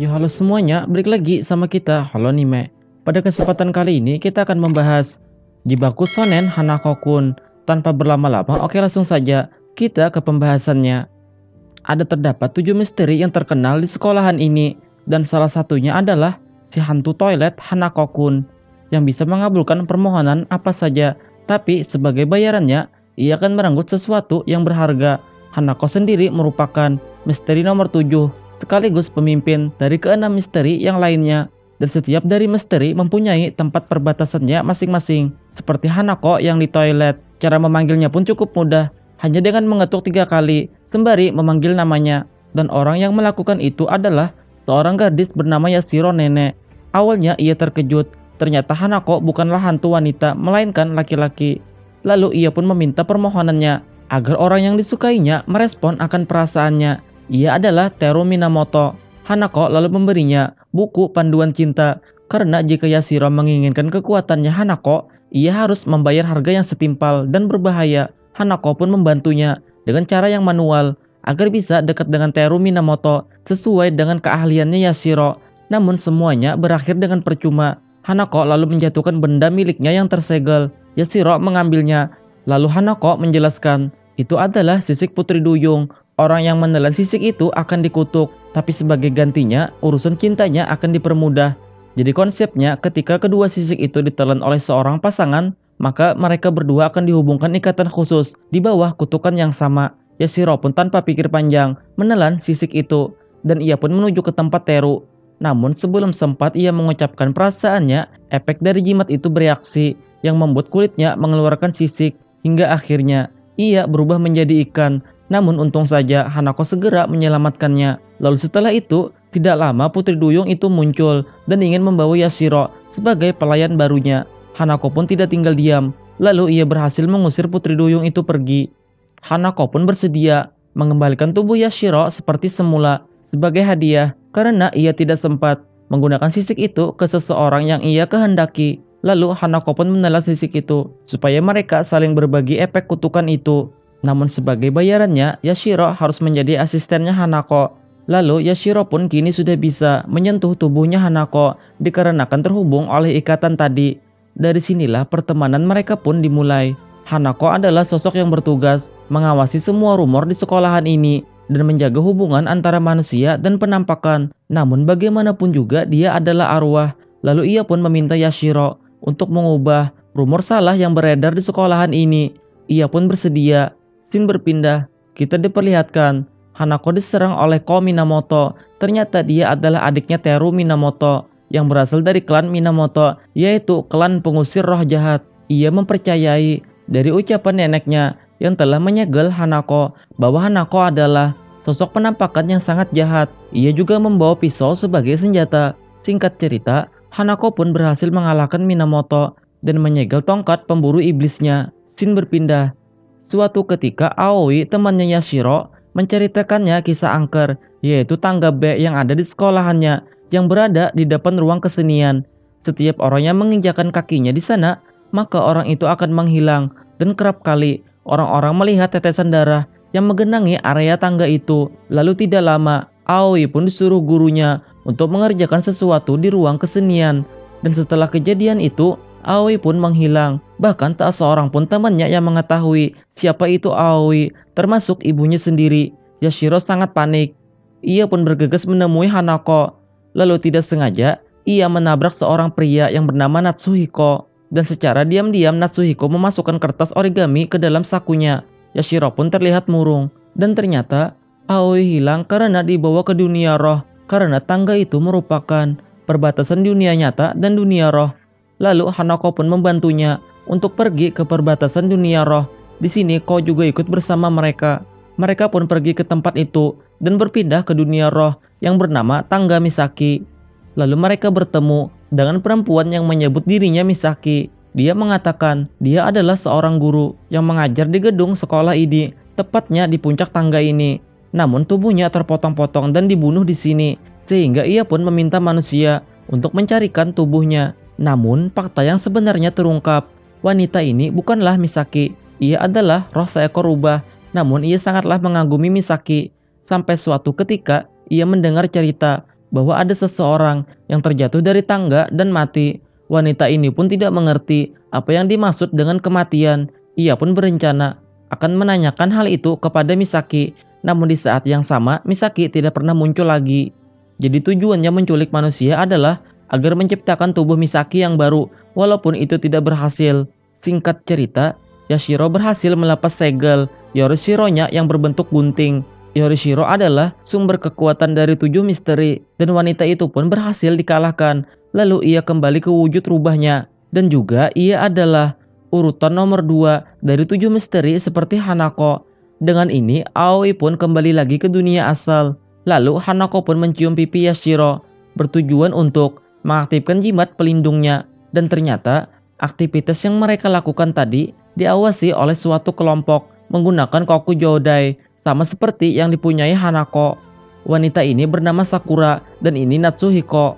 Yo halo semuanya, balik lagi sama kita Halo Anime. Pada kesempatan kali ini kita akan membahas Jibaku Shonen Hanako-kun. Tanpa berlama-lama, oke langsung saja kita ke pembahasannya. Ada terdapat 7 misteri yang terkenal di sekolahan ini, dan salah satunya adalah si hantu toilet Hanako-kun yang bisa mengabulkan permohonan apa saja, tapi sebagai bayarannya ia akan merenggut sesuatu yang berharga. Hanako sendiri merupakan misteri nomor 7 sekaligus pemimpin dari keenam misteri yang lainnya, dan setiap dari misteri mempunyai tempat perbatasannya masing-masing. Seperti Hanako yang di toilet, cara memanggilnya pun cukup mudah, hanya dengan mengetuk 3 kali sembari memanggil namanya, dan orang yang melakukan itu adalah seorang gadis bernama Yashiro Nenek. Awalnya ia terkejut, ternyata Hanako bukanlah hantu wanita melainkan laki-laki. Lalu ia pun meminta permohonannya agar orang yang disukainya merespon akan perasaannya. Ia adalah Teru Minamoto. Hanako lalu memberinya buku panduan cinta, karena jika Yashiro menginginkan kekuatannya Hanako, ia harus membayar harga yang setimpal dan berbahaya. Hanako pun membantunya dengan cara yang manual agar bisa dekat dengan Teru Minamoto sesuai dengan keahliannya Yashiro. Namun semuanya berakhir dengan percuma. Hanako lalu menjatuhkan benda miliknya yang tersegel. Yashiro mengambilnya. Lalu Hanako menjelaskan, itu adalah sisik Putri Duyung. Orang yang menelan sisik itu akan dikutuk, tapi sebagai gantinya urusan cintanya akan dipermudah. Jadi konsepnya ketika kedua sisik itu ditelan oleh seorang pasangan, maka mereka berdua akan dihubungkan ikatan khusus di bawah kutukan yang sama. Yashiro pun tanpa pikir panjang menelan sisik itu, dan ia pun menuju ke tempat Teru. Namun sebelum sempat ia mengucapkan perasaannya, efek dari jimat itu bereaksi yang membuat kulitnya mengeluarkan sisik, hingga akhirnya ia berubah menjadi ikan. Namun untung saja Hanako segera menyelamatkannya. Lalu setelah itu, tidak lama Putri Duyung itu muncul dan ingin membawa Yashiro sebagai pelayan barunya. Hanako pun tidak tinggal diam. Lalu ia berhasil mengusir Putri Duyung itu pergi. Hanako pun bersedia mengembalikan tubuh Yashiro seperti semula sebagai hadiah karena ia tidak sempat menggunakan sisik itu ke seseorang yang ia kehendaki. Lalu Hanako pun menelan sisik itu supaya mereka saling berbagi efek kutukan itu. Namun sebagai bayarannya, Yashiro harus menjadi asistennya Hanako. Lalu Yashiro pun kini sudah bisa menyentuh tubuhnya Hanako dikarenakan terhubung oleh ikatan tadi. Dari sinilah pertemanan mereka pun dimulai. Hanako adalah sosok yang bertugas mengawasi semua rumor di sekolahan ini dan menjaga hubungan antara manusia dan penampakan. Namun bagaimanapun juga dia adalah arwah. Lalu ia pun meminta Yashiro untuk mengubah rumor salah yang beredar di sekolahan ini. Ia pun bersedia. Scene berpindah, kita diperlihatkan Hanako diserang oleh Ko Minamoto. Ternyata dia adalah adiknya Teru Minamoto yang berasal dari klan Minamoto, yaitu klan pengusir roh jahat. Ia mempercayai dari ucapan neneknya yang telah menyegel Hanako bahwa Hanako adalah sosok penampakan yang sangat jahat. Ia juga membawa pisau sebagai senjata. Singkat cerita, Hanako pun berhasil mengalahkan Minamoto dan menyegel tongkat pemburu iblisnya. Scene berpindah. Suatu ketika Aoi, temannya Yashiro, menceritakannya kisah angker, yaitu tangga B yang ada di sekolahannya, yang berada di depan ruang kesenian. Setiap orang yang menginjakan kakinya di sana, maka orang itu akan menghilang, dan kerap kali orang-orang melihat tetesan darah yang menggenangi area tangga itu. Lalu tidak lama, Aoi pun disuruh gurunya untuk mengerjakan sesuatu di ruang kesenian. Dan setelah kejadian itu, Aoi pun menghilang. Bahkan tak seorang pun temannya yang mengetahui siapa itu Aoi, termasuk ibunya sendiri. Yashiro sangat panik. Ia pun bergegas menemui Hanako. Lalu tidak sengaja, ia menabrak seorang pria yang bernama Natsuhiko. Dan secara diam-diam Natsuhiko memasukkan kertas origami ke dalam sakunya. Yashiro pun terlihat murung. Dan ternyata Aoi hilang karena dibawa ke dunia roh. Karena tangga itu merupakan perbatasan dunia nyata dan dunia roh. Lalu Hanako pun membantunya untuk pergi ke perbatasan dunia roh. Di sini Ko juga ikut bersama mereka. Mereka pun pergi ke tempat itu dan berpindah ke dunia roh yang bernama Tangga Misaki. Lalu mereka bertemu dengan perempuan yang menyebut dirinya Misaki. Dia mengatakan dia adalah seorang guru yang mengajar di gedung sekolah ini, tepatnya di puncak tangga ini. Namun tubuhnya terpotong-potong dan dibunuh di sini, sehingga ia pun meminta manusia untuk mencarikan tubuhnya. Namun fakta yang sebenarnya terungkap. Wanita ini bukanlah Misaki. Ia adalah roh seekor rubah. Namun ia sangatlah mengagumi Misaki. Sampai suatu ketika ia mendengar cerita bahwa ada seseorang yang terjatuh dari tangga dan mati. Wanita ini pun tidak mengerti apa yang dimaksud dengan kematian. Ia pun berencana akan menanyakan hal itu kepada Misaki. Namun di saat yang sama, Misaki tidak pernah muncul lagi. Jadi tujuannya menculik manusia adalah agar menciptakan tubuh Misaki yang baru, walaupun itu tidak berhasil. Singkat cerita, Yashiro berhasil melepas segel Yorishiro-nya yang berbentuk gunting. Yorishiro adalah sumber kekuatan dari 7 misteri, dan wanita itu pun berhasil dikalahkan. Lalu ia kembali ke wujud rubahnya, dan juga ia adalah urutan nomor 2 dari 7 misteri seperti Hanako. Dengan ini, Aoi pun kembali lagi ke dunia asal. Lalu Hanako pun mencium pipi Yashiro, bertujuan untuk mengaktifkan jimat pelindungnya. Dan ternyata, aktivitas yang mereka lakukan tadi diawasi oleh suatu kelompok menggunakan Koku Jodai, sama seperti yang dipunyai Hanako. Wanita ini bernama Sakura, dan ini Natsuhiko.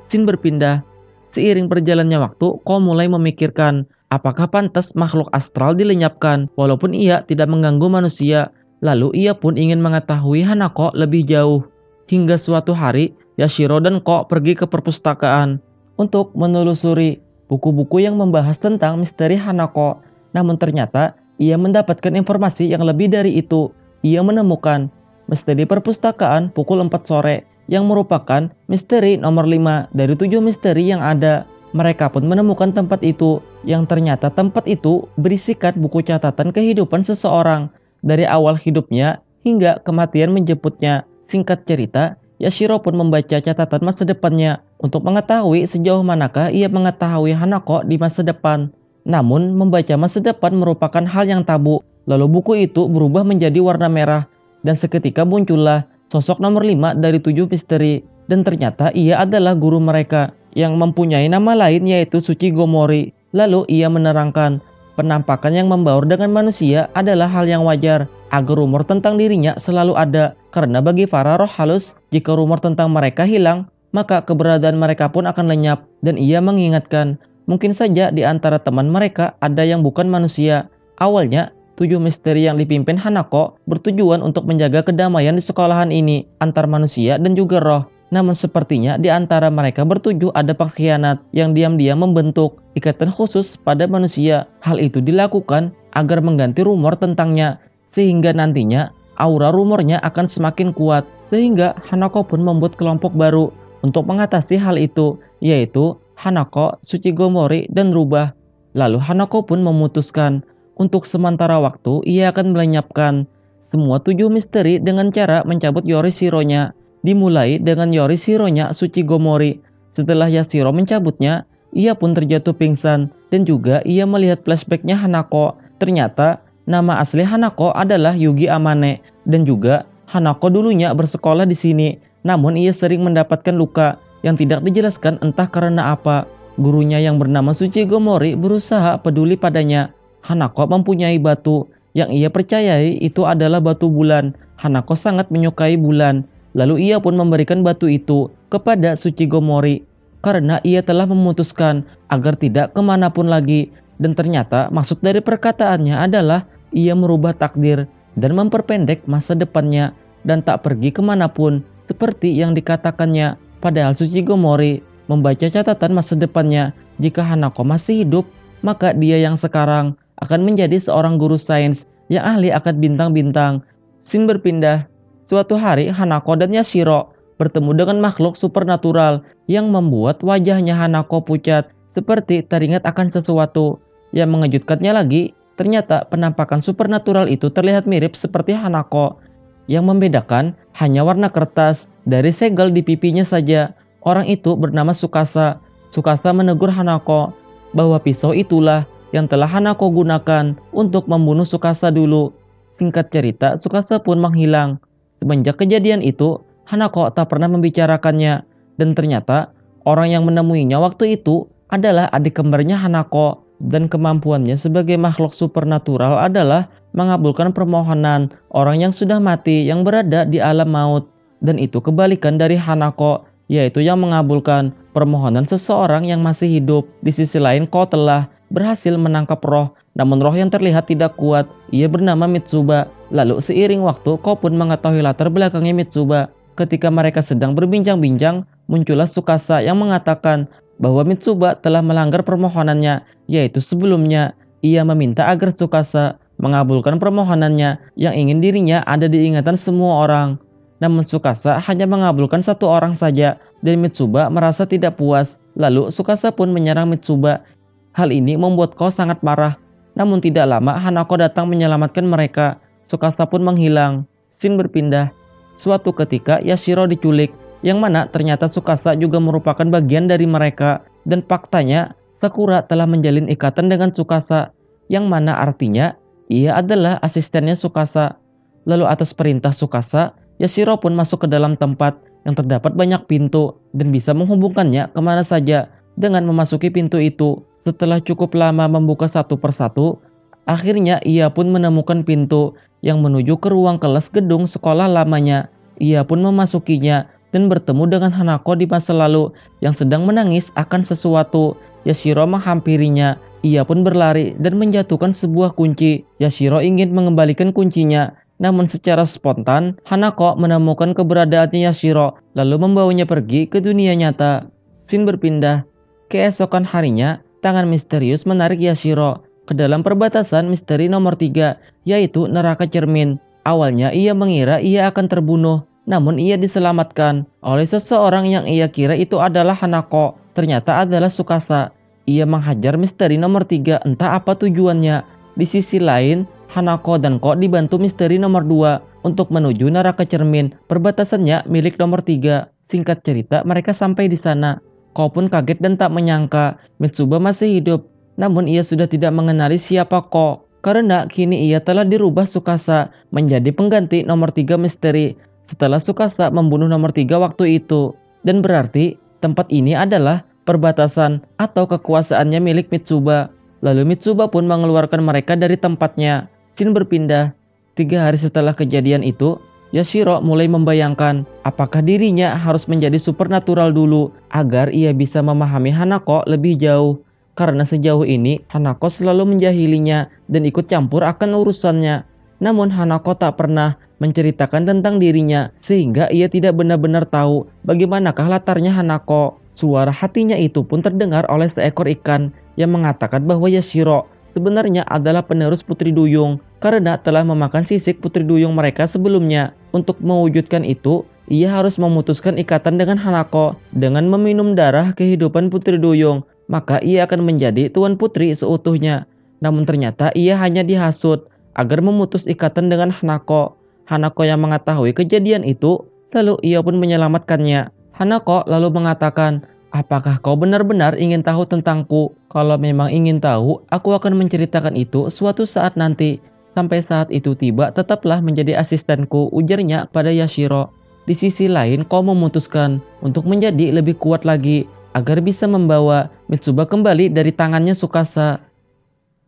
Scene berpindah. Seiring berjalannya waktu, Ko mulai memikirkan apakah pantas makhluk astral dilenyapkan walaupun ia tidak mengganggu manusia. Lalu ia pun ingin mengetahui Hanako lebih jauh. Hingga suatu hari, Yashiro dan Ko pergi ke perpustakaan untuk menelusuri buku-buku yang membahas tentang misteri Hanako. Namun ternyata ia mendapatkan informasi yang lebih dari itu. Ia menemukan misteri perpustakaan pukul 4 sore yang merupakan misteri nomor 5 dari 7 misteri yang ada. Mereka pun menemukan tempat itu, yang ternyata tempat itu berisikan buku catatan kehidupan seseorang dari awal hidupnya hingga kematian menjemputnya. Singkat cerita, Yashiro pun membaca catatan masa depannya untuk mengetahui sejauh manakah ia mengetahui Hanako di masa depan. Namun, membaca masa depan merupakan hal yang tabu. Lalu buku itu berubah menjadi warna merah, dan seketika muncullah sosok nomor 5 dari 7 misteri. Dan ternyata ia adalah guru mereka yang mempunyai nama lain yaitu Tsuchigomori. Lalu ia menerangkan penampakan yang membaur dengan manusia adalah hal yang wajar agar rumor tentang dirinya selalu ada. Karena bagi para roh halus, jika rumor tentang mereka hilang, maka keberadaan mereka pun akan lenyap. Dan ia mengingatkan, mungkin saja di antara teman mereka ada yang bukan manusia. Awalnya, 7 misteri yang dipimpin Hanako bertujuan untuk menjaga kedamaian di sekolahan ini antar manusia dan juga roh. Namun sepertinya di antara mereka bertujuh ada pengkhianat yang diam-diam membentuk ikatan khusus pada manusia. Hal itu dilakukan agar mengganti rumor tentangnya, sehingga nantinya aura rumornya akan semakin kuat. Sehingga Hanako pun membuat kelompok baru untuk mengatasi hal itu, yaitu Hanako, Tsuchigomori, dan Rubah. Lalu Hanako pun memutuskan untuk sementara waktu ia akan melenyapkan semua 7 misteri dengan cara mencabut Yorishiro-nya. Dimulai dengan Yorishiro-nya Tsuchigomori. Setelah Yashiro mencabutnya, ia pun terjatuh pingsan dan juga ia melihat flashbacknya Hanako. Ternyata nama asli Hanako adalah Yugi Amane, dan juga Hanako dulunya bersekolah di sini. Namun ia sering mendapatkan luka yang tidak dijelaskan entah karena apa. Gurunya yang bernama Tsuchigomori berusaha peduli padanya. Hanako mempunyai batu yang ia percayai itu adalah batu bulan. Hanako sangat menyukai bulan. Lalu ia pun memberikan batu itu kepada Tsuchigomori karena ia telah memutuskan agar tidak kemanapun lagi. Dan ternyata maksud dari perkataannya adalah ia merubah takdir dan memperpendek masa depannya dan tak pergi kemanapun seperti yang dikatakannya. Padahal Tsuchigomori membaca catatan masa depannya. Jika Hanako masih hidup, maka dia yang sekarang akan menjadi seorang guru sains yang ahli akan bintang-bintang. Scene berpindah. Suatu hari Hanako dan Yashiro bertemu dengan makhluk supernatural yang membuat wajahnya Hanako pucat seperti teringat akan sesuatu. Yang mengejutkannya lagi, ternyata penampakan supernatural itu terlihat mirip seperti Hanako. Yang membedakan hanya warna kertas dari segel di pipinya saja. Orang itu bernama Tsukasa. Tsukasa menegur Hanako bahwa pisau itulah yang telah Hanako gunakan untuk membunuh Tsukasa dulu. Singkat cerita, Tsukasa pun menghilang. Semenjak kejadian itu, Hanako tak pernah membicarakannya. Dan ternyata, orang yang menemuinya waktu itu adalah adik kembarnya Hanako. Dan kemampuannya sebagai makhluk supernatural adalah mengabulkan permohonan orang yang sudah mati yang berada di alam maut. Dan itu kebalikan dari Hanako, yaitu yang mengabulkan permohonan seseorang yang masih hidup. Di sisi lain, Ko telah berhasil menangkap roh, namun roh yang terlihat tidak kuat. Ia bernama Mitsuba. Lalu seiring waktu, Ko pun mengetahui latar belakangnya Mitsuba. Ketika mereka sedang berbincang-bincang, muncullah Tsukasa yang mengatakan bahwa Mitsuba telah melanggar permohonannya, yaitu sebelumnya ia meminta agar Tsukasa mengabulkan permohonannya yang ingin dirinya ada di ingatan semua orang. Namun Tsukasa hanya mengabulkan satu orang saja dan Mitsuba merasa tidak puas. Lalu Tsukasa pun menyerang Mitsuba. Hal ini membuat Ko sangat marah. Namun tidak lama Hanako datang menyelamatkan mereka. Tsukasa pun menghilang. Scene berpindah. Suatu ketika Yashiro diculik, yang mana ternyata Tsukasa juga merupakan bagian dari mereka. Dan faktanya Sakura telah menjalin ikatan dengan Tsukasa, yang mana artinya ia adalah asistennya Tsukasa. Lalu atas perintah Tsukasa, Yashiro pun masuk ke dalam tempat yang terdapat banyak pintu dan bisa menghubungkannya kemana saja dengan memasuki pintu itu. Setelah cukup lama membuka satu persatu, akhirnya ia pun menemukan pintu yang menuju ke ruang kelas gedung sekolah lamanya. Ia pun memasukinya dan bertemu dengan Hanako di masa lalu yang sedang menangis akan sesuatu. Yashiro menghampirinya. Ia pun berlari dan menjatuhkan sebuah kunci. Yashiro ingin mengembalikan kuncinya. Namun secara spontan, Hanako menemukan keberadaannya Yashiro lalu membawanya pergi ke dunia nyata. Scene berpindah. Keesokan harinya, tangan misterius menarik Yashiro ke dalam perbatasan misteri nomor 3, yaitu neraka cermin. Awalnya ia mengira ia akan terbunuh, namun ia diselamatkan oleh seseorang yang ia kira itu adalah Hanako. Ternyata adalah Tsukasa. Ia menghajar misteri nomor 3, entah apa tujuannya. Di sisi lain, Hanako dan Ko dibantu misteri nomor 2 untuk menuju neraka cermin. Perbatasannya milik nomor 3. Singkat cerita, mereka sampai di sana. Ko pun kaget dan tak menyangka Mitsuba masih hidup. Namun ia sudah tidak mengenali siapa Ko, karena kini ia telah dirubah Tsukasa menjadi pengganti nomor 3 misteri setelah Tsukasa membunuh nomor 3 waktu itu. Dan berarti tempat ini adalah perbatasan atau kekuasaannya milik Mitsuba. Lalu Mitsuba pun mengeluarkan mereka dari tempatnya. Scene berpindah. 3 hari setelah kejadian itu, Yashiro mulai membayangkan apakah dirinya harus menjadi supernatural dulu agar ia bisa memahami Hanako lebih jauh. Karena sejauh ini Hanako selalu menjahilinya dan ikut campur akan urusannya. Namun Hanako tak pernah menceritakan tentang dirinya sehingga ia tidak benar-benar tahu bagaimanakah latarnya Hanako. Suara hatinya itu pun terdengar oleh seekor ikan yang mengatakan bahwa Yashiro sebenarnya adalah penerus Putri Duyung karena telah memakan sisik Putri Duyung mereka sebelumnya. Untuk mewujudkan itu, ia harus memutuskan ikatan dengan Hanako dengan meminum darah kehidupan Putri Duyung. Maka ia akan menjadi Tuan Putri seutuhnya. Namun ternyata ia hanya dihasut agar memutus ikatan dengan Hanako. Hanako yang mengetahui kejadian itu, lalu ia pun menyelamatkannya. Hanako lalu mengatakan, "Apakah kau benar-benar ingin tahu tentangku? Kalau memang ingin tahu, aku akan menceritakan itu suatu saat nanti. Sampai saat itu tiba, tetaplah menjadi asistenku," ujarnya pada Yashiro. Di sisi lain, kau memutuskan untuk menjadi lebih kuat lagi agar bisa membawa Mitsuba kembali dari tangannya Tsukasa.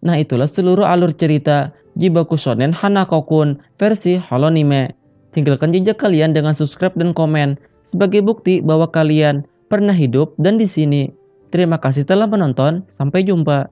Nah, itulah seluruh alur cerita Jibaku Shonen Hanako-kun versi Holonime. Tinggalkan jejak kalian dengan subscribe dan komen sebagai bukti bahwa kalian pernah hidup dan di sini. Terima kasih telah menonton, sampai jumpa.